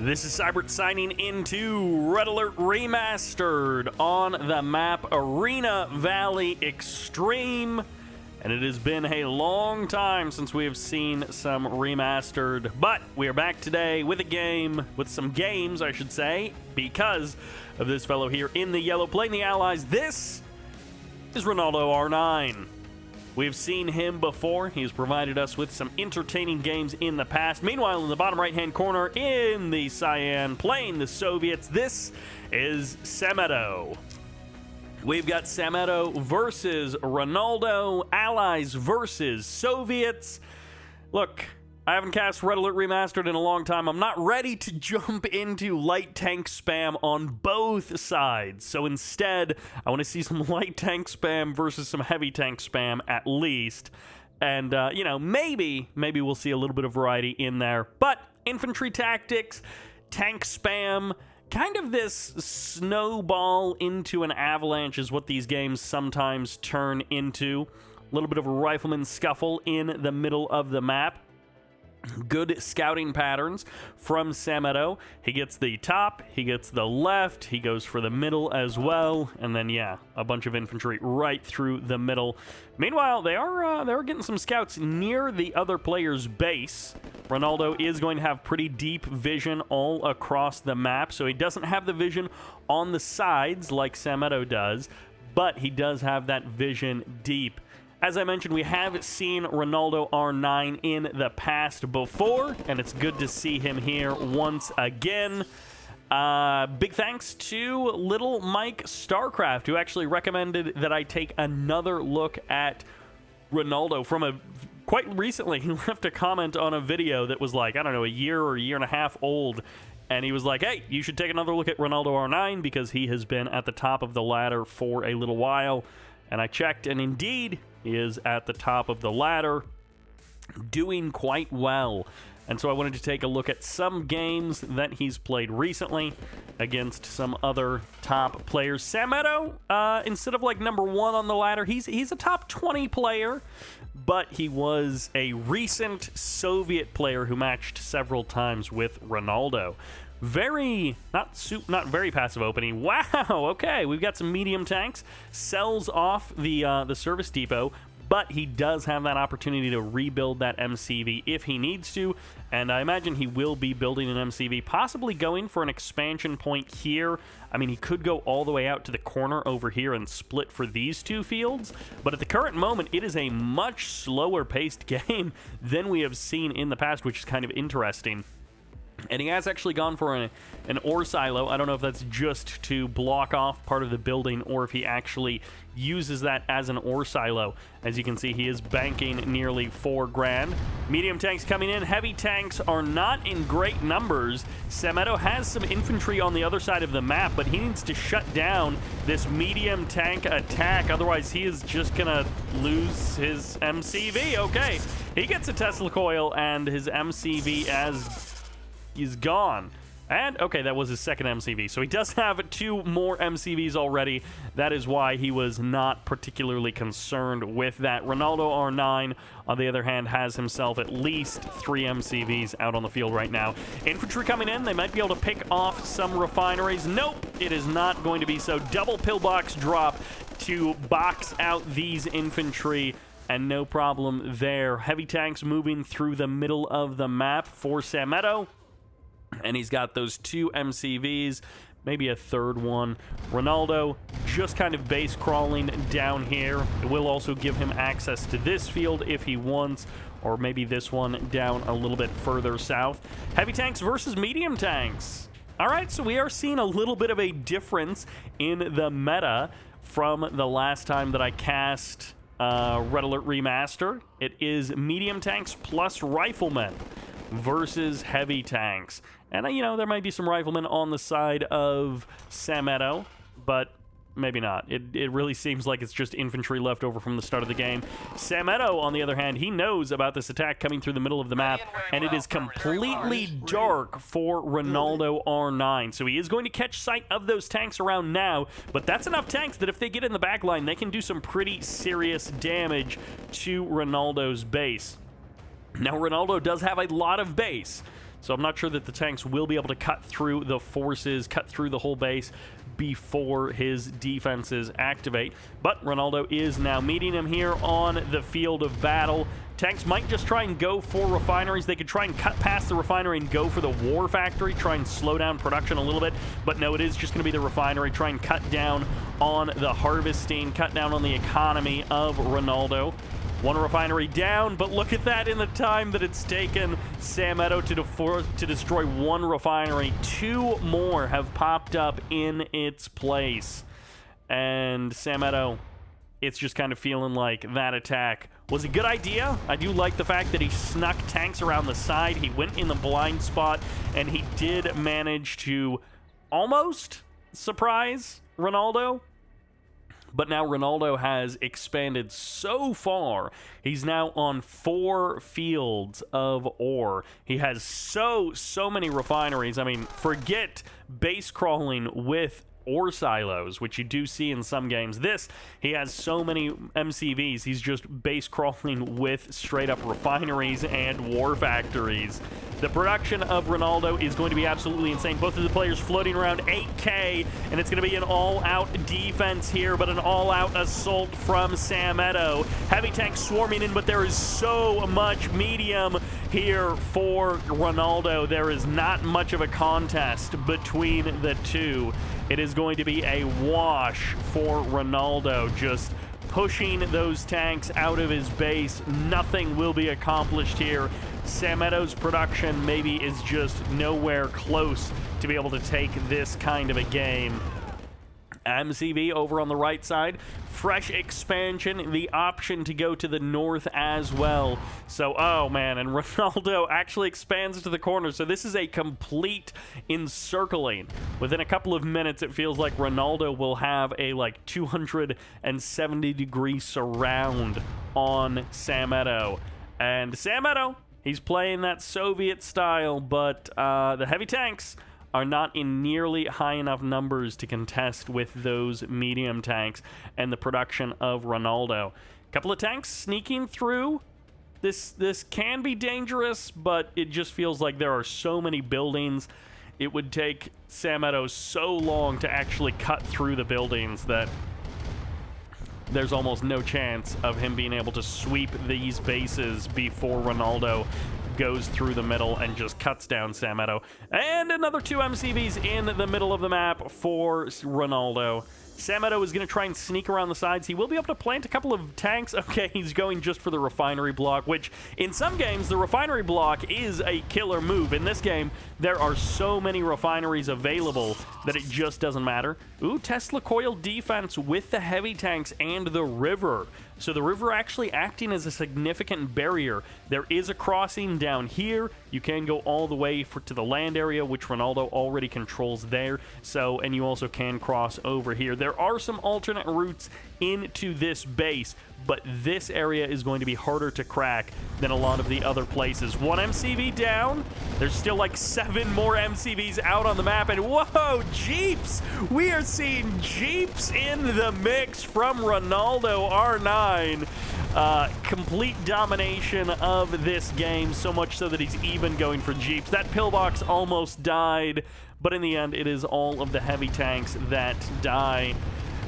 This is Sybert signing into Red Alert Remastered on the map Arena Valley Extreme. And it has been a long time since we have seen some remastered, but we are back today with some games, I should say, because of this fellow here in the yellow playing the Allies. This is Ronaldo R9. We've seen him before. He's provided us with some entertaining games in the past. Meanwhile, in the bottom right-hand corner in the cyan, playing the Soviets, this is Samuetto. We've got Samuetto versus Ronaldo, Allies versus Soviets. Look, I haven't cast Red Alert Remastered in a long time. I'm not ready to jump into light tank spam on both sides. So instead, I want to see some light tank spam versus some heavy tank spam at least. And, maybe we'll see a little bit of variety in there. But infantry tactics, tank spam, kind of this snowball into an avalanche is what these games sometimes turn into. A little bit of a rifleman scuffle in the middle of the map. Good scouting patterns from Samuetto. He gets the top, he gets the left, he goes for the middle as well, and then, a bunch of infantry right through the middle. Meanwhile, they are getting some scouts near the other player's base. Ronaldo is going to have pretty deep vision all across the map, so he doesn't have the vision on the sides like Samuetto does, but he does have that vision deep. As I mentioned, we have seen Ronaldo R9 in the past before, and it's good to see him here once again. Big thanks to Little Mike Starcraft, who actually recommended that I take another look at Ronaldo quite recently. He left a comment on a video that was like, I don't know, a year or a year and a half old, and he was like, hey, you should take another look at Ronaldo R9 because he has been at the top of the ladder for a little while. And I checked, and indeed, he is at the top of the ladder, doing quite well. And so I wanted to take a look at some games that he's played recently against some other top players. Samuetto, instead of like number one on the ladder, he's a top 20 player, but he was a recent Soviet player who matched several times with Ronaldo. Not very passive opening. Wow, okay, we've got some medium tanks. Sells off the service depot, but he does have that opportunity to rebuild that MCV if he needs to, and I imagine he will be building an MCV, possibly going for an expansion point here. I mean, he could go all the way out to the corner over here and split for these two fields, but at the current moment, it is a much slower-paced game than we have seen in the past, which is kind of interesting. And he has actually gone for an ore silo. I don't know if that's just to block off part of the building or if he actually uses that as an ore silo. As you can see, he is banking nearly $4,000. Medium tanks coming in. Heavy tanks are not in great numbers. Samuetto has some infantry on the other side of the map, but he needs to shut down this medium tank attack. Otherwise, he is just going to lose his MCV. Okay, he gets a Tesla coil and his MCV he's gone. And, okay, that was his second MCV. So he does have two more MCVs already. That is why he was not particularly concerned with that. Ronaldo R9, on the other hand, has himself at least 3 MCVs out on the field right now. Infantry coming in. They might be able to pick off some refineries. Nope, it is not going to be so. Double pillbox drop to box out these infantry. And no problem there. Heavy tanks moving through the middle of the map for Samuetto. And he's got those 2 MCVs, maybe a third one. Ronaldo just kind of base crawling down here. It will also give him access to this field if he wants, or maybe this one down a little bit further south. Heavy tanks versus medium tanks. All right, so we are seeing a little bit of a difference in the meta from the last time that I cast Red Alert Remaster. It is medium tanks plus riflemen versus heavy tanks. And, there might be some riflemen on the side of Samuetto, but maybe not. It really seems like it's just infantry left over from the start of the game. Samuetto, on the other hand, he knows about this attack coming through the middle of the map, and it is completely dark for Ronaldo R9. So he is going to catch sight of those tanks around now, but that's enough tanks that if they get in the back line, they can do some pretty serious damage to Ronaldo's base. Now, Ronaldo does have a lot of base. So I'm not sure that the tanks will be able to cut through the forces, cut through the whole base before his defenses activate. But Ronaldo is now meeting him here on the field of battle. Tanks might just try and go for refineries. They could try and cut past the refinery and go for the war factory, try and slow down production a little bit. But no, it is just going to be the refinery. Try and cut down on the harvesting, cut down on the economy of Ronaldo. One refinery down, but look at that in the time that it's taken Samuetto to destroy one refinery. Two more have popped up in its place. And Samuetto, it's just kind of feeling like that attack was a good idea. I do like the fact that he snuck tanks around the side. He went in the blind spot, and he did manage to almost surprise Ronaldo. But now Ronaldo has expanded so far. He's now on 4 fields of ore. He has so many refineries. I mean, forget base crawling with ore silos, which you do see in some games. He has so many MCVs. He's just base crawling with straight up refineries and war factories. The production of Ronaldo is going to be absolutely insane. Both of the players floating around 8K, and it's going to be an all-out defense here, but an all-out assault from Samuetto. Heavy tanks swarming in, but there is so much medium here for Ronaldo. There is not much of a contest between the two. It is going to be a wash for Ronaldo, just pushing those tanks out of his base. Nothing will be accomplished here. Samuetto's production maybe is just nowhere close to be able to take this kind of a game. MCV over on the right side, fresh expansion, the option to go to the north as well. So, oh man, and Ronaldo actually expands to the corner. So this is a complete encircling. Within a couple of minutes, it feels like Ronaldo will have a like 270-degree surround on Samuetto. And Samuetto, he's playing that Soviet style, but the heavy tanks are not in nearly high enough numbers to contest with those medium tanks and the production of Ronaldo. A couple of tanks sneaking through. This can be dangerous, but it just feels like there are so many buildings. It would take Samuetto so long to actually cut through the buildings that there's almost no chance of him being able to sweep these bases before Ronaldo goes through the middle and just cuts down Samuetto. And another 2 MCVs in the middle of the map for Ronaldo. Samuetto is going to try and sneak around the sides. He will be able to plant a couple of tanks. Okay, he's going just for the refinery block, which in some games, the refinery block is a killer move. In this game, there are so many refineries available that it just doesn't matter. Ooh, Tesla coil defense with the heavy tanks and the river. So the river actually acting as a significant barrier. There is a crossing down here. You can go all the way to the land area, which Ronaldo already controls there. So, and you also can cross over here. There are some alternate routes into this base, but this area is going to be harder to crack than a lot of the other places. 1 MCV down. There's still like 7 more MCVs out on the map, and whoa, Jeeps! We are seeing Jeeps in the mix from Ronaldo R9. Complete domination of this game, so much so that he's even going for Jeeps. That pillbox almost died, but in the end, it is all of the heavy tanks that die.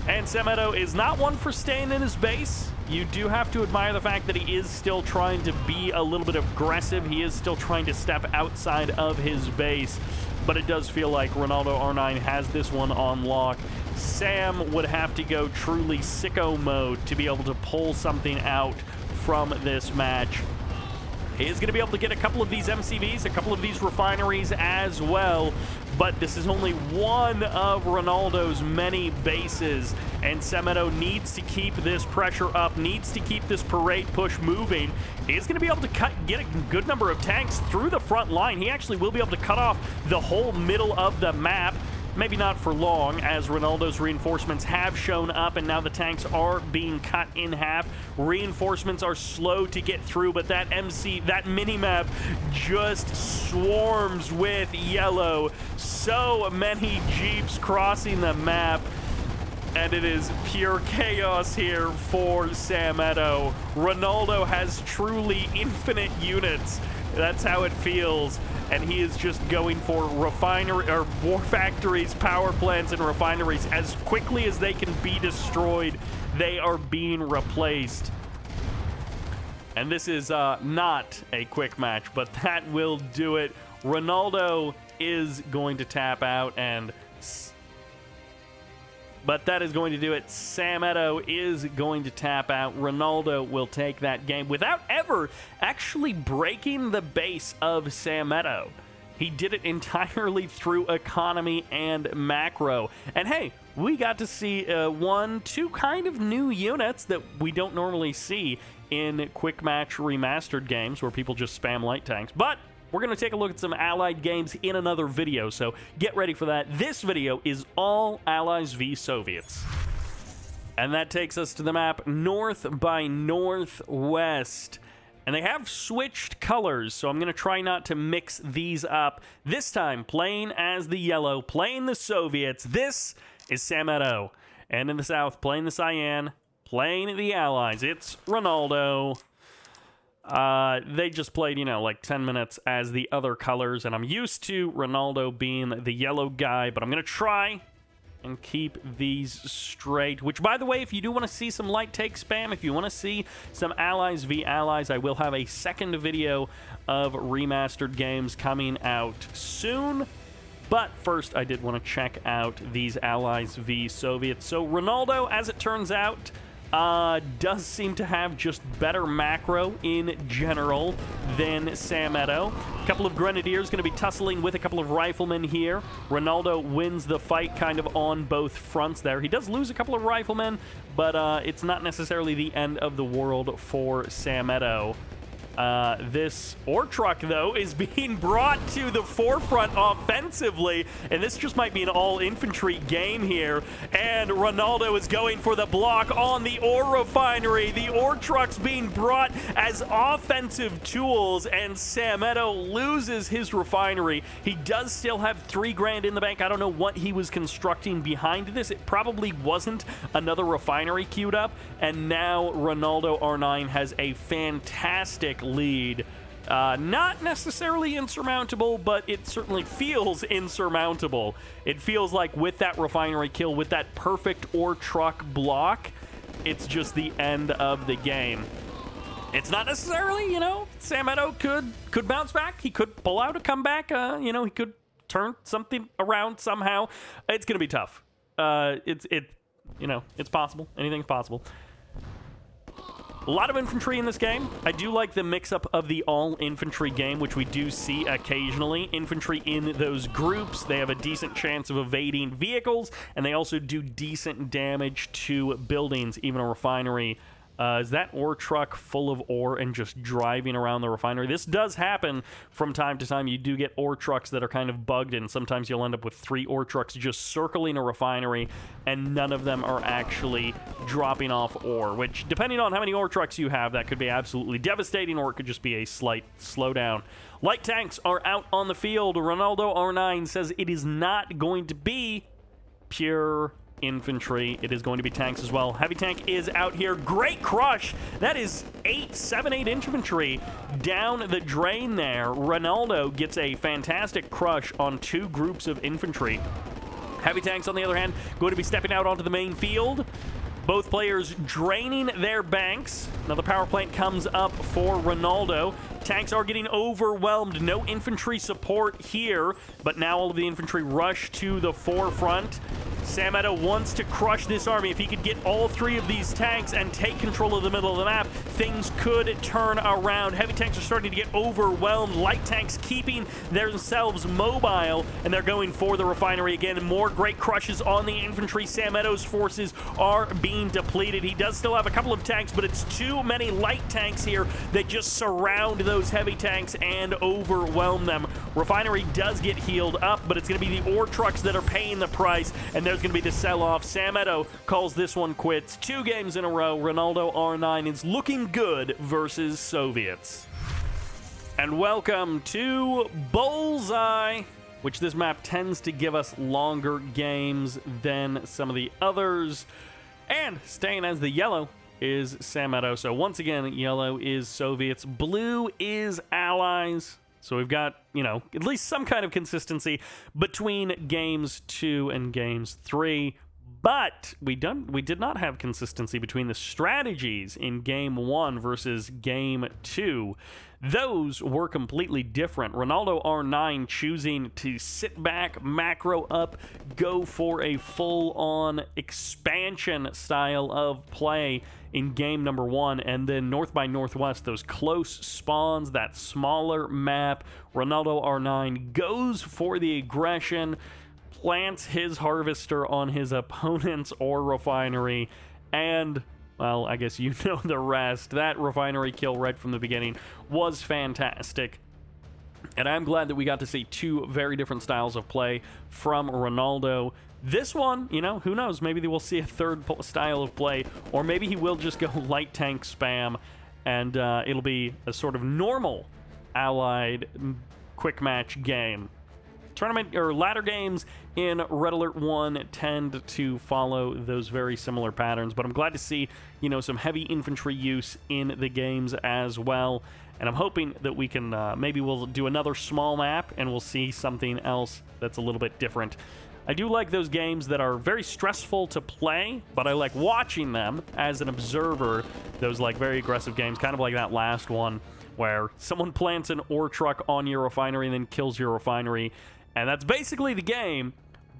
And Samuetto is not one for staying in his base. You do have to admire the fact that he is still trying to be a little bit aggressive. He is still trying to step outside of his base, but it does feel like Ronaldo R9 has this one on lock. Sam would have to go truly sicko mode to be able to pull something out from this match. He is going to be able to get a couple of these MCVs, a couple of these refineries as well, but this is only one of Ronaldo's many bases, and Samuetto needs to keep this pressure up, needs to keep this parade push moving. He is going to be able to get a good number of tanks through the front line. He actually will be able to cut off the whole middle of the map. Maybe not for long, as Ronaldo's reinforcements have shown up, and now the tanks are being cut in half. Reinforcements are slow to get through, but that mini-map just swarms with yellow. So many Jeeps crossing the map, and it is pure chaos here for Samuetto. Ronaldo has truly infinite units. That's how it feels. and he is just going for refinery or war factories, power plants, and refineries. As quickly as they can be destroyed, they are being replaced. And this is not a quick match, but that will do it. Ronaldo is going to tap out, but that is going to do it. Samuetto is going to tap out. Ronaldo will take that game without ever actually breaking the base of Samuetto. He did it entirely through economy and macro. And hey, we got to see two kind of new units that we don't normally see in quick match remastered games where people just spam light tanks. But we're going to take a look at some Allied games in another video, so get ready for that. This video is all Allies v Soviets. And that takes us to the map North by Northwest. And they have switched colors, so I'm going to try not to mix these up. This time, playing as the yellow, playing the Soviets. This is Samuetto. And in the south, playing the cyan, playing the Allies. It's Ronaldo. They just played, like 10 minutes as the other colors, and I'm used to Ronaldo being the yellow guy, but I'm going to try and keep these straight. Which, by the way, if you do want to see some light take spam, if you want to see some Allies v Allies, I will have a second video of remastered games coming out soon. But first, I did want to check out these Allies v Soviets. So Ronaldo, as it turns out, does seem to have just better macro in general than Samuetto. A couple of Grenadiers going to be tussling with a couple of Riflemen here. Ronaldo wins the fight kind of on both fronts there. He does lose a couple of Riflemen, but it's not necessarily the end of the world for Samuetto. This ore truck, though, is being brought to the forefront offensively, and this just might be an all-infantry game here, and Ronaldo is going for the block on the ore refinery. The ore truck's being brought as offensive tools, and Samuetto loses his refinery. He does still have $3 grand in the bank. I don't know what he was constructing behind this. It probably wasn't another refinery queued up, and now Ronaldo R9 has a fantastic lead. Not necessarily insurmountable, but it certainly feels insurmountable. It feels like with that refinery kill, with that perfect ore truck block, it's just the end of the game. It's not necessarily, Samuetto could bounce back. He could pull out a comeback. He could turn something around somehow. It's going to be tough. It's possible. Anything's possible. A lot of infantry in this game. I do like the mix-up of the all-infantry game, which we do see occasionally. Infantry in those groups, they have a decent chance of evading vehicles, and they also do decent damage to buildings, even a refinery. Is that ore truck full of ore and just driving around the refinery? This does happen from time to time. You do get ore trucks that are kind of bugged, and sometimes you'll end up with 3 ore trucks just circling a refinery, and none of them are actually dropping off ore, which, depending on how many ore trucks you have, that could be absolutely devastating, or it could just be a slight slowdown. Light tanks are out on the field. Ronaldo R9 says it is not going to be pure infantry. It is going to be tanks as well. Heavy tank is out here. Great crush. That is 7-8 infantry down the drain there. Ronaldo gets a fantastic crush on 2 groups of infantry. Heavy tanks, on the other hand, going to be stepping out onto the main field. Both players draining their banks. Another power plant comes up for Ronaldo. Tanks are getting overwhelmed. No infantry support here, but now all of the infantry rush to the forefront. Samuetto wants to crush this army. If he could get all 3 of these tanks and take control of the middle of the map, things could turn around. Heavy tanks are starting to get overwhelmed. Light tanks keeping themselves mobile, and they're going for the refinery again. More great crushes on the infantry. Samuetto's forces are being depleted. He does still have a couple of tanks, but it's too many light tanks here that just surround those heavy tanks and overwhelm them. Refinery does get healed up, but it's going to be the ore trucks that are paying the price, and there's going to be the sell-off. Samuetto calls this one quits. 2 games in a row. Ronaldo R9 is looking good versus Soviets. And welcome to Bullseye, which this map tends to give us longer games than some of the others. And staying as the yellow is Samuetto. So once again, yellow is Soviets, blue is Allies. So we've got, you know, at least some kind of consistency between games 2 and games 3. But we did not have consistency between the strategies in game 1 versus game 2. Those were completely different. Ronaldo R9 choosing to sit back, macro up, go for a full-on expansion style of play in game number 1, and then North by Northwest, those close spawns, that smaller map. Ronaldo R9 goes for the aggression, plants his harvester on his opponent's ore refinery, and, well, I guess you know the rest. That refinery kill right from the beginning was fantastic. And I'm glad that we got to see two very different styles of play from Ronaldo. This one, you know, who knows? Maybe we'll see a third style of play, or maybe he will just go light tank spam, and it'll be a sort of normal allied quick match game. Tournament or ladder games in Red Alert 1 tend to follow those very similar patterns, but I'm glad to see, you know, some heavy infantry use in the games as well. And I'm hoping that we can, maybe we'll do another small map and we'll see something else that's a little bit different. I do like those games that are very stressful to play, but I like watching them as an observer. Those like very aggressive games, kind of like that last one where someone plants an ore truck on your refinery and then kills your refinery. And that's basically the game,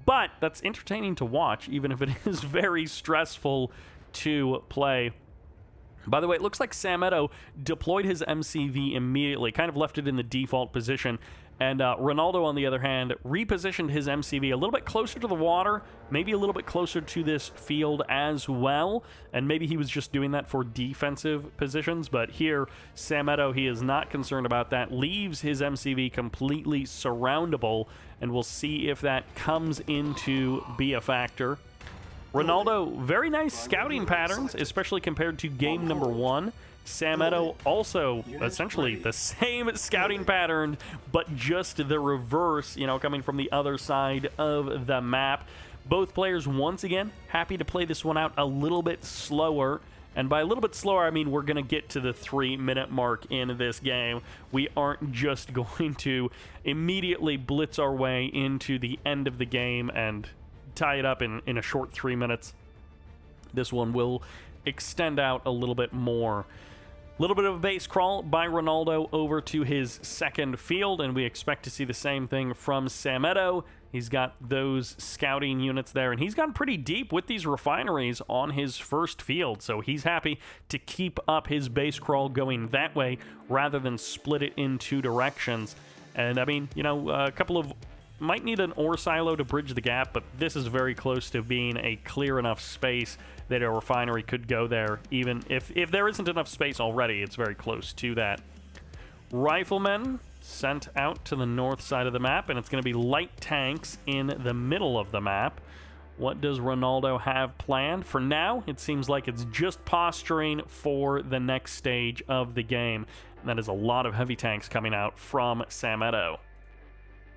but that's entertaining to watch, even if it is very stressful to play. By the way, it looks like Samuetto deployed his MCV immediately, kind of left it in the default position. And Ronaldo, on the other hand, repositioned his MCV a little bit closer to the water, maybe a little bit closer to this field as well. And maybe he was just doing that for defensive positions. But here, Samuetto, he is not concerned about that, leaves his MCV completely surroundable. And we'll see if that comes into be a factor. Ronaldo, very nice scouting patterns, especially compared to game number 1. Samuetto also essentially the same scouting pattern, but just the reverse, you know, coming from the other side of the map. Both players, once again, happy to play this one out a little bit slower. And by a little bit slower, I mean we're going to get to the 3-minute mark in this game. We aren't just going to immediately blitz our way into the end of the game and tie it up in a short 3 minutes. This one will extend out a little bit more. A little bit of a base crawl by Ronaldo over to his second field, and we expect to see the same thing from Samuetto. He's got those scouting units there, and he's gone pretty deep with these refineries on his first field, so he's happy to keep up his base crawl going that way rather than split it in two directions. And, I mean, you know, a couple of might need an ore silo to bridge the gap, but this is very close to being a clear enough space that a refinery could go there. Even if there isn't enough space already, it's very close to that. Riflemen sent out to the north side of the map, and it's going to be light tanks in the middle of the map. What does Ronaldo have planned? For now, it seems like it's just posturing for the next stage of the game. And that is a lot of heavy tanks coming out from Samuetto.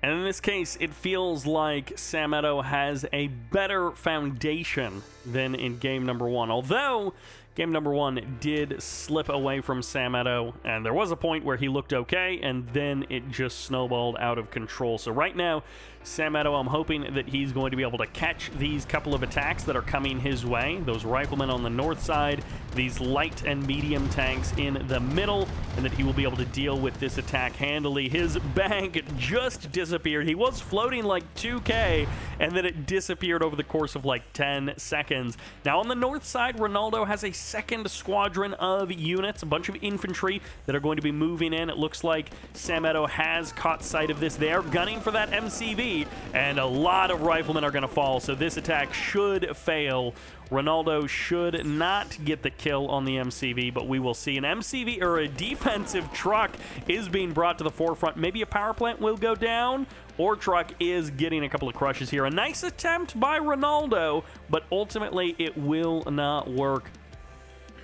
And in this case, it feels like Samuetto has a better foundation than in game number 1. Although game number 1 did slip away from Samuetto, and there was a point where he looked okay, and then it just snowballed out of control. So right now, Samuetto, I'm hoping that he's going to be able to catch these couple of attacks that are coming his way. Those riflemen on the north side, these light and medium tanks in the middle, and that he will be able to deal with this attack handily. His bank just disappeared. He was floating like 2K, and then it disappeared over the course of like 10 seconds. Now on the north side, Ronaldo has a second squadron of units, a bunch of infantry that are going to be moving in. It looks like Samuetto has caught sight of this. They are gunning for that MCV, and a lot of riflemen are going to fall, so this attack should fail. Ronaldo should not get the kill on the MCV, but we will see. An MCV, or a defensive truck, is being brought to the forefront. Maybe a power plant will go down. Ore truck is getting a couple of crushes here. A nice attempt by Ronaldo, but ultimately it will not work.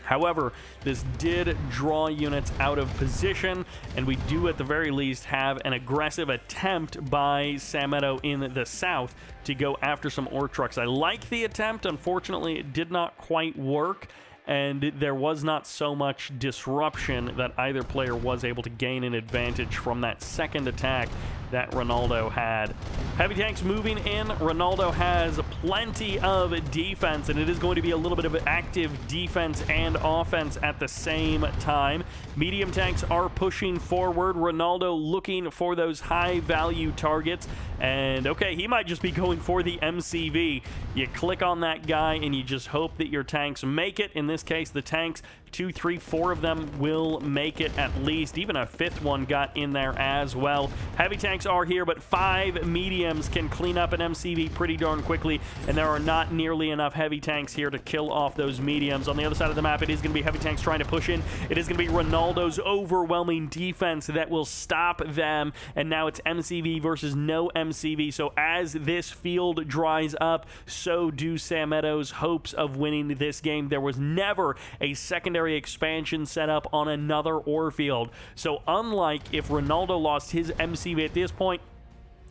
However, this did draw units out of position, and we do at the very least have an aggressive attempt by Samuetto in the south to go after some ore trucks. I like the attempt. Unfortunately, it did not quite work, and there was not so much disruption that either player was able to gain an advantage from that second attack that Ronaldo had. Heavy tanks moving in. Ronaldo has plenty of defense, and it is going to be a little bit of active defense and offense at the same time. Medium tanks are pushing forward. Ronaldo looking for those high-value targets, and okay, he might just be going for the MCV. You click on that guy, and you just hope that your tanks make it. In this case, the tanks, 2, 3, 4 of them will make it at least. Even a fifth one got in there as well. Heavy tanks are here, but 5 mediums can clean up an MCV pretty darn quickly, and there are not nearly enough heavy tanks here to kill off those mediums. On the other side of the map, it is going to be heavy tanks trying to push in. It is going to be Ronaldo's overwhelming defense that will stop them, and now it's MCV versus no MCV. So as this field dries up, so do Samuetto's hopes of winning this game. There was never a secondary expansion set up on another ore field. So unlike if Ronaldo lost his MCV at this point,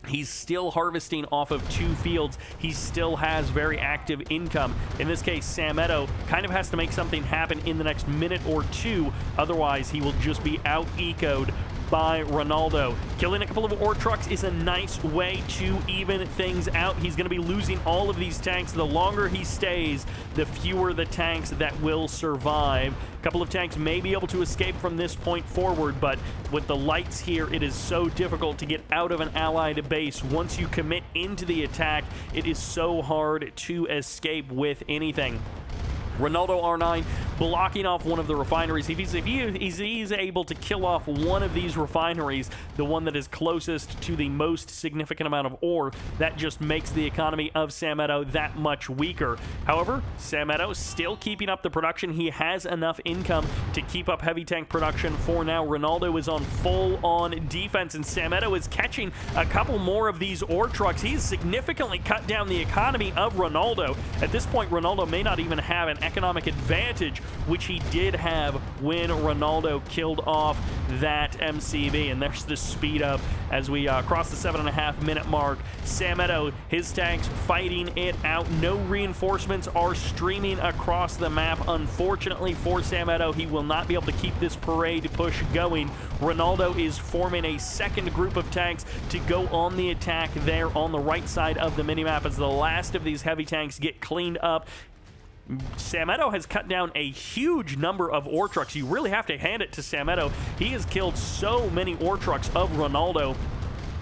he's still harvesting off of 2 fields. He still has very active income. In this case, Samuetto kind of has to make something happen in the next minute or 2. Otherwise, he will just be out-ecoed by Ronaldo. Killing a couple of ore trucks is a nice way to even things out. He's going to be losing all of these tanks. The longer he stays, the fewer the tanks that will survive. A couple of tanks may be able to escape from this point forward, but with the lights here, it is so difficult to get out of an allied base. Once you commit into the attack, it is so hard to escape with anything. Ronaldo R9 blocking off one of the refineries. If he's able to kill off one of these refineries, the one that is closest to the most significant amount of ore, that just makes the economy of Samuetto that much weaker. However, Samuetto still keeping up the production. He has enough income to keep up heavy tank production for now. Ronaldo is on full-on defense, and Samuetto is catching a couple more of these ore trucks. He's significantly cut down the economy of Ronaldo. At this point, Ronaldo may not even have an economic advantage, which he did have when Ronaldo killed off that MCV. And there's the speed up as we cross the 7.5 minute mark. Samuetto, his tanks fighting it out. No reinforcements are streaming across the map. Unfortunately for Samuetto, he will not be able to keep this parade push going. Ronaldo is forming a second group of tanks to go on the attack there on the right side of the minimap as the last of these heavy tanks get cleaned up. Samuetto has cut down a huge number of ore trucks. You really have to hand it to Samuetto. He has killed so many ore trucks of Ronaldo.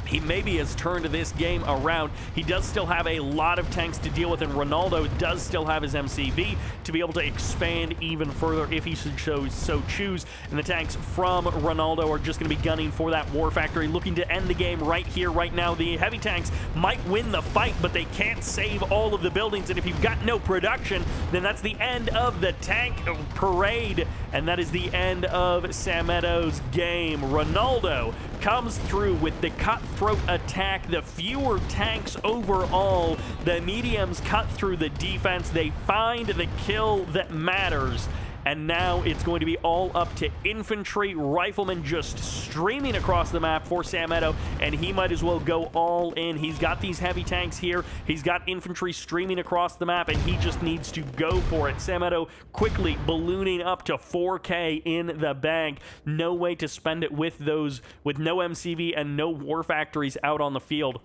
He maybe has turned this game around. He does still have a lot of tanks to deal with, and Ronaldo does still have his MCV to be able to expand even further if he should so choose. And the tanks from Ronaldo are just going to be gunning for that war factory, looking to end the game right here, right now. The heavy tanks might win the fight, but they can't save all of the buildings, and if you've got no production, then that's the end of the tank parade, and that is the end of Samuetto's game. Ronaldo comes through with the cutthroat attack, the fewer tanks overall. The mediums cut through the defense. They find the kill that matters. And now it's going to be all up to infantry. Riflemen just streaming across the map for Samuetto, and he might as well go all in. He's got these heavy tanks here. He's got infantry streaming across the map, and he just needs to go for it. Samuetto quickly ballooning up to 4K in the bank. No way to spend it with no MCV and no war factories out on the field.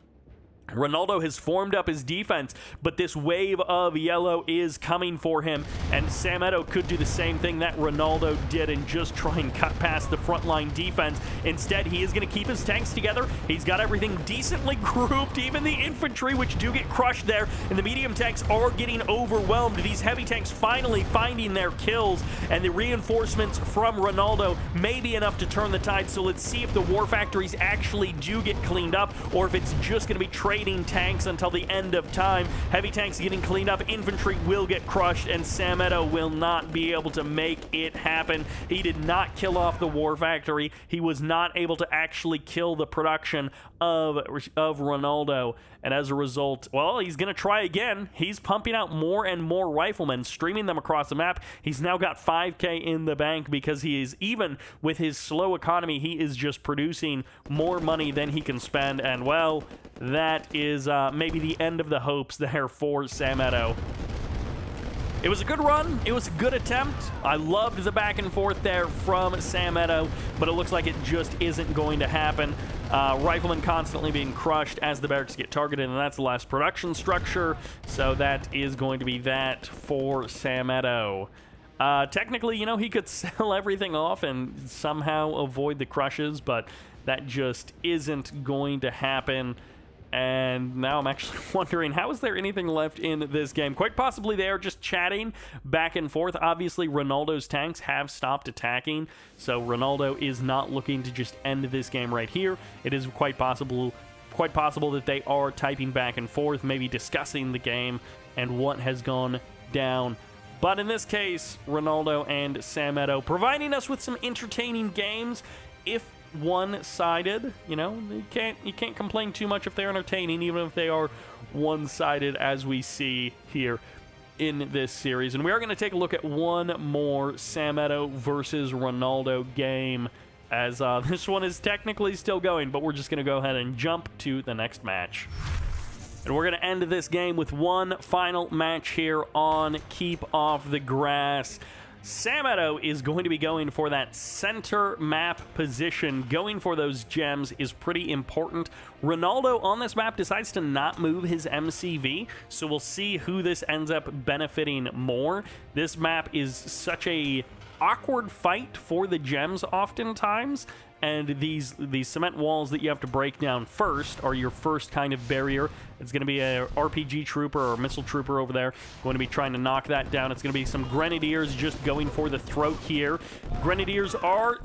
Ronaldo has formed up his defense, but this wave of yellow is coming for him, and Samuetto could do the same thing that Ronaldo did and just try and cut past the frontline defense. Instead, he is going to keep his tanks together. He's got everything decently grouped, even the infantry, which do get crushed there, and the medium tanks are getting overwhelmed. These heavy tanks finally finding their kills, and the reinforcements from Ronaldo may be enough to turn the tide. So let's see if the war factories actually do get cleaned up, or if it's just going to be trading tanks until the end of time. Heavy tanks getting cleaned up, infantry will get crushed, and Samuetto will not be able to make it happen. He did not kill off the war factory. He was not able to actually kill the production of Ronaldo, and as a result, well, he's going to try again. He's pumping out more and more riflemen, streaming them across the map. He's now got 5K in the bank because he is, even with his slow economy, he is just producing more money than he can spend, and well, that is maybe the end of the hopes there for Samuetto. It was a good run. It was a good attempt. I loved the back and forth there from Samuetto, but it looks like it just isn't going to happen. Rifleman constantly being crushed as the barracks get targeted, and that's the last production structure. So that is going to be that for Samuetto. Technically, you know, he could sell everything off and somehow avoid the crushes, but that just isn't going to happen. And now I'm actually wondering, how is there anything left in this game? Quite possibly they are just chatting back and forth. Obviously, Ronaldo's tanks have stopped attacking, so Ronaldo is not looking to just end this game right here. It is quite possible that they are typing back and forth, maybe discussing the game and what has gone down. But in this case, Ronaldo and Samuetto providing us with some entertaining games. If one-sided, you know, you can't complain too much if they're entertaining, even if they are one-sided, as we see here in this series. And we are going to take a look at one more Samuetto versus Ronaldo game, as this one is technically still going, but we're just going to go ahead and jump to the next match. And we're going to end this game with one final match here on Keep Off the Grass. Samuetto is going to be going for that center map position. Going for those gems is pretty important. Ronaldo on this map decides to not move his MCV, so we'll see who this ends up benefiting more. This map is such a awkward fight for the gems oftentimes, and these cement walls that you have to break down first are your first kind of barrier. It's going to be a RPG trooper or missile trooper over there going to be trying to knock that down. It's going to be some grenadiers just going for the throat here. Grenadiers are,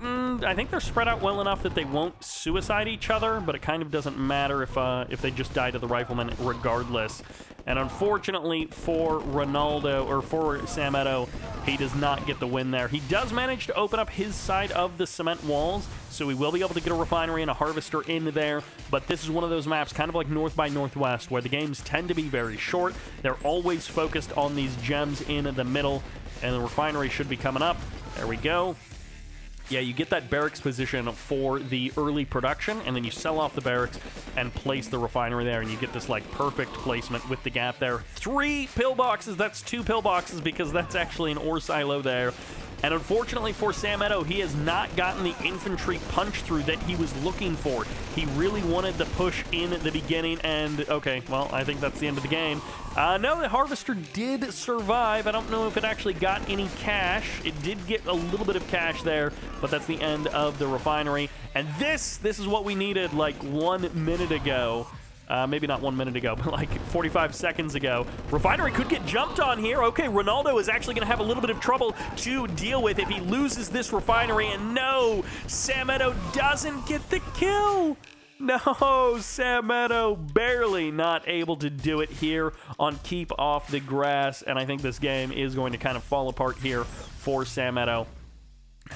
I think they're spread out well enough that they won't suicide each other, but it kind of doesn't matter if they just die to the riflemen regardless. And unfortunately for Ronaldo, or for Samuetto, he does not get the win there. He does manage to open up his side of the cement walls, so we will be able to get a refinery and a harvester in there, but this is one of those maps, kind of like North by Northwest, where the games tend to be very short. They're always focused on these gems in the middle, and the refinery should be coming up. There we go. Yeah, you get that barracks position for the early production, and then you sell off the barracks and place the refinery there, and you get this, like, perfect placement with the gap there. 3 pillboxes. That's 2 pillboxes because that's actually an ore silo there. And unfortunately for Samuetto, he has not gotten the infantry punch-through that he was looking for. He really wanted to push in the beginning, and, okay, well, I think that's the end of the game. No, the harvester did survive. I don't know if it actually got any cash. It did get a little bit of cash there, but that's the end of the refinery. And this is what we needed, like, 1 minute ago. Maybe not 1 minute ago, but like 45 seconds ago. Refinery could get jumped on here. Okay, Ronaldo is actually going to have a little bit of trouble to deal with if he loses this refinery. And no, Samuetto doesn't get the kill. No, Samuetto barely not able to do it here on Keep Off the Grass. And I think this game is going to kind of fall apart here for Samuetto.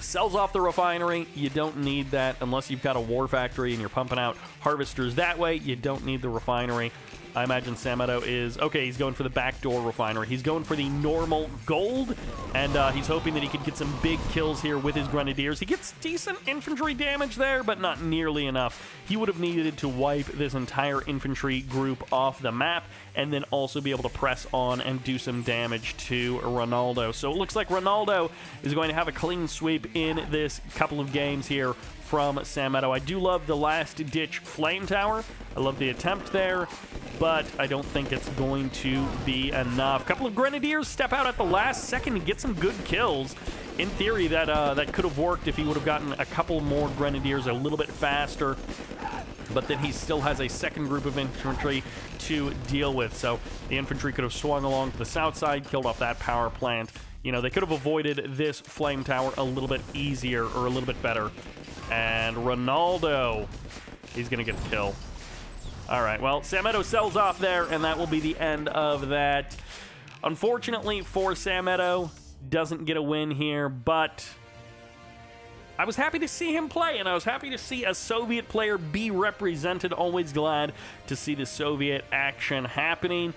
Sells off the refinery. You don't need that unless you've got a war factory and you're pumping out harvesters that way. You don't need the refinery. I imagine Samuetto is... Okay, he's going for the backdoor refinery. He's going for the normal gold, and he's hoping that he could get some big kills here with his grenadiers. He gets decent infantry damage there, but not nearly enough. He would have needed to wipe this entire infantry group off the map and then also be able to press on and do some damage to Ronaldo. So it looks like Ronaldo is going to have a clean sweep in this couple of games here from Samuetto. I do love the last-ditch flame tower. I love the attempt there, but I don't think it's going to be enough. A couple of grenadiers step out at the last second and get some good kills. In theory, that could have worked if he would have gotten a couple more grenadiers a little bit faster, but then he still has a second group of infantry to deal with. So the infantry could have swung along to the south side, killed off that power plant. You know, they could have avoided this flame tower a little bit easier or a little bit better. And Ronaldo, he's going to get a kill. All right, well, Samuetto sells off there, and that will be the end of that. Unfortunately for Samuetto, doesn't get a win here, but I was happy to see him play, and I was happy to see a Soviet player be represented. Always glad to see the Soviet action happening.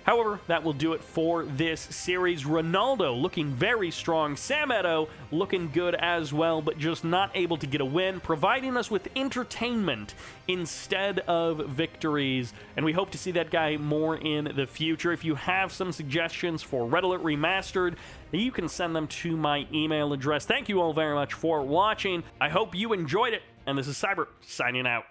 However, that will do it for this series. Ronaldo looking very strong. Samuetto looking good as well, but just not able to get a win, providing us with entertainment instead of victories. And we hope to see that guy more in the future. If you have some suggestions for Red Alert Remastered, you can send them to my email address. Thank you all very much for watching. I hope you enjoyed it. And this is Sybert signing out.